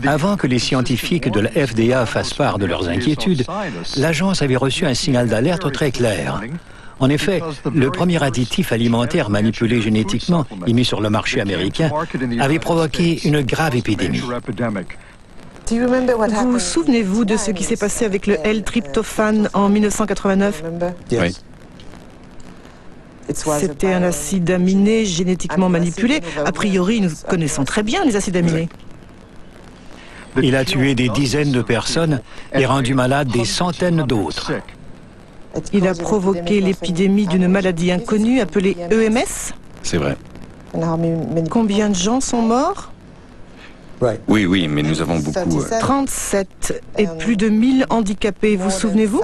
Avant que les scientifiques de la FDA fassent part de leurs inquiétudes, l'agence avait reçu un signal d'alerte très clair. En effet, le premier additif alimentaire manipulé génétiquement et mis sur le marché américain avait provoqué une grave épidémie. Vous souvenez-vous de ce qui s'est passé avec le L-tryptophane en 1989? Oui. C'était un acide aminé génétiquement manipulé. A priori, nous connaissons très bien les acides aminés. Il a tué des dizaines de personnes et rendu malades des centaines d'autres. Il a provoqué l'épidémie d'une maladie inconnue appelée EMS. C'est vrai. Combien de gens sont morts? Oui, oui, mais nous avons beaucoup... 37 et plus de 1000 handicapés, vous souvenez-vous?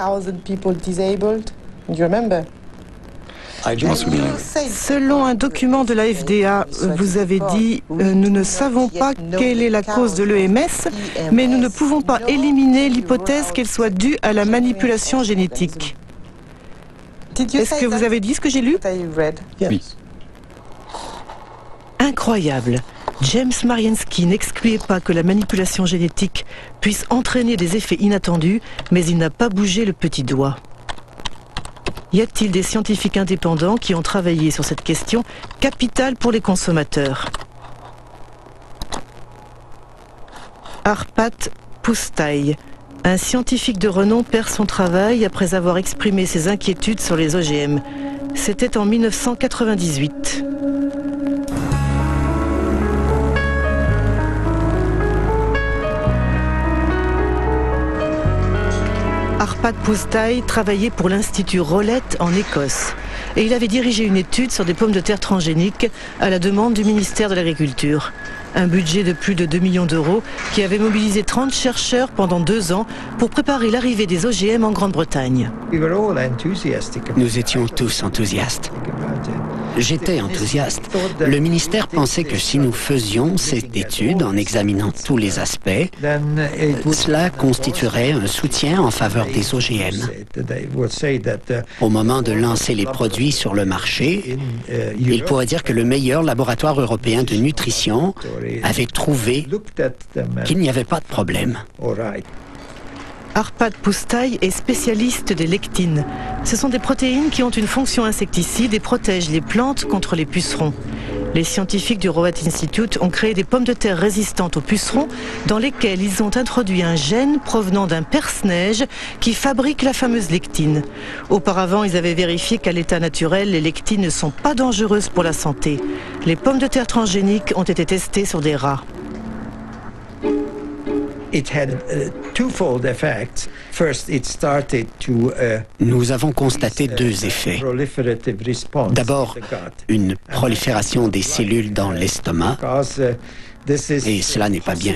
Je m'en souviens. Selon un document de la FDA, vous avez dit « Nous ne savons pas quelle est la cause de l'EMS, mais nous ne pouvons pas éliminer l'hypothèse qu'elle soit due à la manipulation génétique ». Est-ce que vous avez dit ce que j'ai lu? Oui. Incroyable. James Mariensky n'excluait pas que la manipulation génétique puisse entraîner des effets inattendus, mais il n'a pas bougé le petit doigt. Y a-t-il des scientifiques indépendants qui ont travaillé sur cette question capitale pour les consommateurs? Arpat Pusztai, un scientifique de renom, perd son travail après avoir exprimé ses inquiétudes sur les OGM. C'était en 1998. Arpat Pusztai travaillait pour l'Institut Rowlett en Écosse et il avait dirigé une étude sur des pommes de terre transgéniques à la demande du ministère de l'Agriculture. Un budget de plus de 2 millions d'euros qui avait mobilisé 30 chercheurs pendant 2 ans pour préparer l'arrivée des OGM en Grande-Bretagne. Nous étions tous enthousiastes. J'étais enthousiaste. Le ministère pensait que si nous faisions cette étude en examinant tous les aspects, cela constituerait un soutien en faveur des OGM. Au moment de lancer les produits sur le marché, il pourrait dire que le meilleur laboratoire européen de nutrition avait trouvé qu'il n'y avait pas de problème. Arpat Pusztai est spécialiste des lectines. Ce sont des protéines qui ont une fonction insecticide et protègent les plantes contre les pucerons. Les scientifiques du Rowlett Institute ont créé des pommes de terre résistantes aux pucerons dans lesquelles ils ont introduit un gène provenant d'un perce-neige qui fabrique la fameuse lectine. Auparavant, ils avaient vérifié qu'à l'état naturel, les lectines ne sont pas dangereuses pour la santé. Les pommes de terre transgéniques ont été testées sur des rats. Nous avons constaté 2 effets. D'abord, une prolifération des cellules dans l'estomac, et cela n'est pas bien.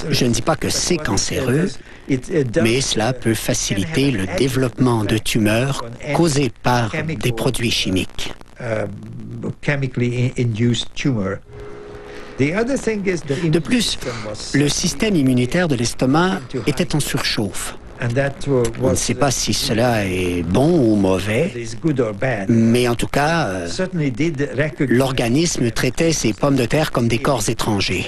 Je ne dis pas que c'est cancéreux, mais cela peut faciliter le développement de tumeurs causées par des produits chimiques. De plus, le système immunitaire de l'estomac était en surchauffe. On ne sait pas si cela est bon ou mauvais, mais en tout cas, l'organisme traitait ces pommes de terre comme des corps étrangers.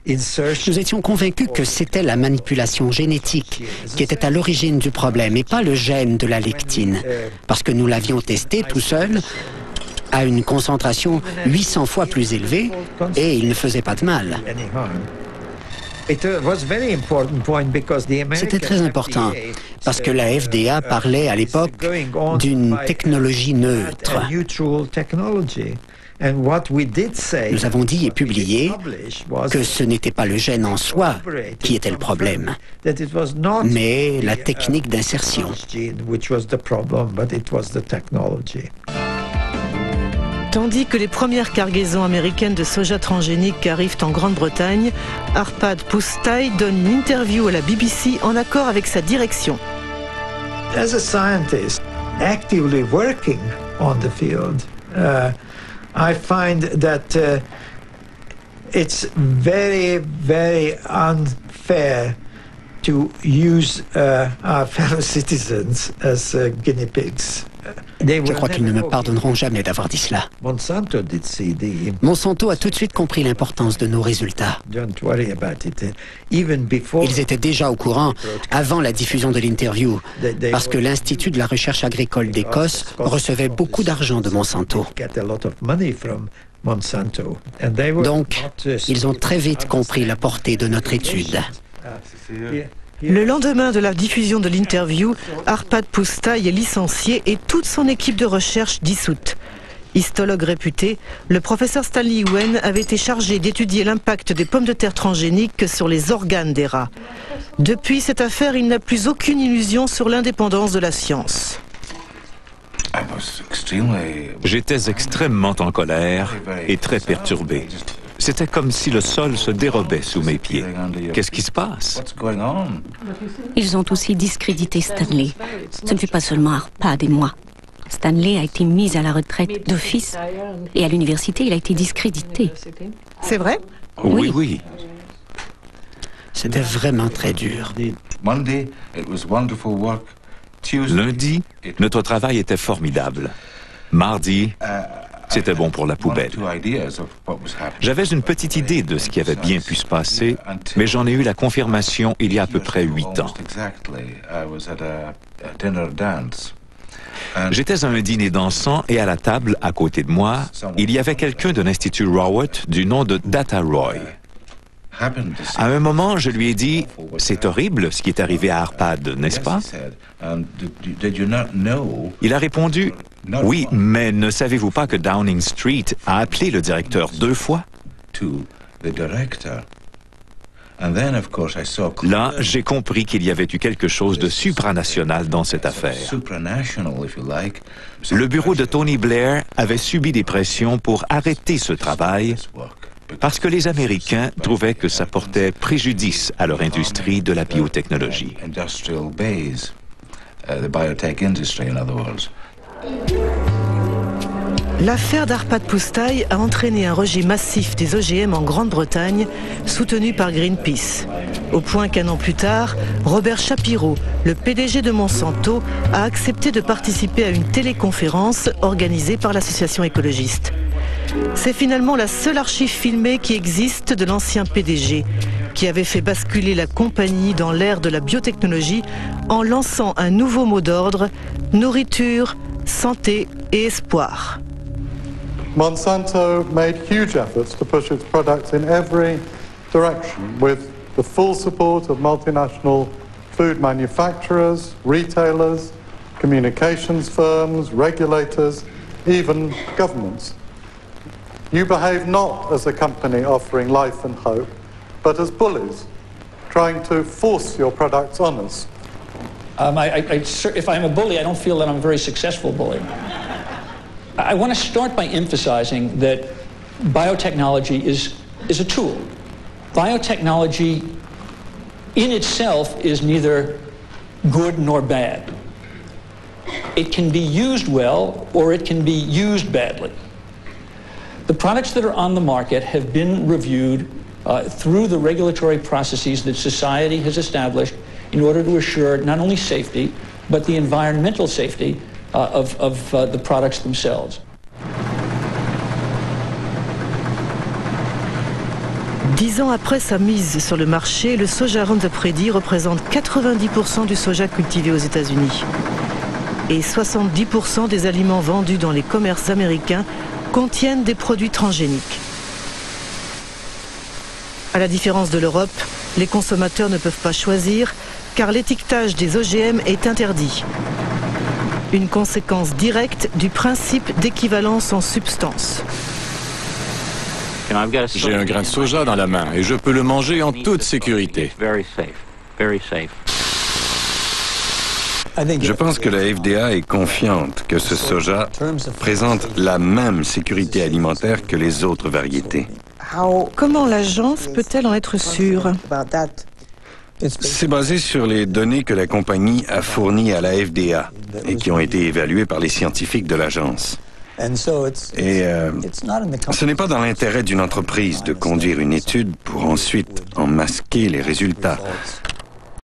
Nous étions convaincus que c'était la manipulation génétique qui était à l'origine du problème et pas le gène de la lectine, parce que nous l'avions testé tout seul à une concentration 800 fois plus élevée et il ne faisait pas de mal. C'était très important parce que la FDA parlait à l'époque d'une technologie neutre. Nous avons dit et publié que ce n'était pas le gène en soi qui était le problème, mais la technique d'insertion. Tandis que les premières cargaisons américaines de soja transgénique arrivent en Grande-Bretagne, Arpat Pusztai donne une interview à la BBC en accord avec sa direction. As a scientist actively working on the field, I find that it's very, very unfair to use our fellow citizens as guinea pigs. Je crois qu'ils ne me pardonneront jamais d'avoir dit cela. Monsanto a tout de suite compris l'importance de nos résultats. Ils étaient déjà au courant avant la diffusion de l'interview, parce que l'Institut de la recherche agricole d'Écosse recevait beaucoup d'argent de Monsanto. Donc, ils ont très vite compris la portée de notre étude. Le lendemain de la diffusion de l'interview, Arpad Pusztai est licencié et toute son équipe de recherche dissoute. Histologue réputé, le professeur Stanley Yuen avait été chargé d'étudier l'impact des pommes de terre transgéniques sur les organes des rats. Depuis cette affaire, il n'a plus aucune illusion sur l'indépendance de la science. J'étais extrêmement en colère et très perturbé. C'était comme si le sol se dérobait sous mes pieds. Qu'est-ce qui se passe? Ils ont aussi discrédité Stanley. Ce ne fut pas seulement Arpad et moi. Stanley a été mis à la retraite d'office et à l'université, il a été discrédité. C'est vrai? Oui. C'était vraiment très dur. Lundi, notre travail était formidable. Mardi, c'était bon pour la poubelle. J'avais une petite idée de ce qui avait bien pu se passer, mais j'en ai eu la confirmation il y a à peu près 8 ans. J'étais à un dîner dansant et à la table, à côté de moi, il y avait quelqu'un de l'Institut Rowett du nom de Data Roy. À un moment, je lui ai dit « C'est horrible ce qui est arrivé à Arpad, n'est-ce pas ?» Il a répondu « Oui, mais ne savez-vous pas que Downing Street a appelé le directeur 2 fois ?» Là, j'ai compris qu'il y avait eu quelque chose de supranational dans cette affaire. Le bureau de Tony Blair avait subi des pressions pour arrêter ce travail parce que les Américains trouvaient que ça portait préjudice à leur industrie de la biotechnologie. L'affaire d'Arpad Pusztai a entraîné un rejet massif des OGM en Grande-Bretagne, soutenu par Greenpeace. Au point qu'un an plus tard, Robert Shapiro, le PDG de Monsanto, a accepté de participer à une téléconférence organisée par l'association écologiste. C'est finalement la seule archive filmée qui existe de l'ancien PDG, qui avait fait basculer la compagnie dans l'ère de la biotechnologie en lançant un nouveau mot d'ordre, nourriture, santé et espoir. Monsanto made huge efforts to push its products in every direction with the full support of multinational food manufacturers, retailers, communications firms, regulators, even governments. You behave not as a company offering life and hope, but as bullies, trying to force your products on us. If I'm a bully, I don't feel that I'm a very successful bully. I want to start by emphasizing that biotechnology is a tool. Biotechnology in itself is neither good nor bad. It can be used well or it can be used badly. The products that are on the market have been reviewed through the regulatory processes that society has established in order to assure not only safety, but the environmental safety of the products themselves. 10 ans après sa mise sur le marché, le soja Roundup Ready représente 90% du soja cultivé aux États-Unis. Et 70% des aliments vendus dans les commerces américains contiennent des produits transgéniques. À la différence de l'Europe, les consommateurs ne peuvent pas choisir car l'étiquetage des OGM est interdit. Une conséquence directe du principe d'équivalence en substance. J'ai un grain de soja dans la main et je peux le manger en toute sécurité. Je pense que la FDA est confiante que ce soja présente la même sécurité alimentaire que les autres variétés. Comment l'agence peut-elle en être sûre? C'est basé sur les données que la compagnie a fournies à la FDA et qui ont été évaluées par les scientifiques de l'agence. Et ce n'est pas dans l'intérêt d'une entreprise de conduire une étude pour ensuite en masquer les résultats.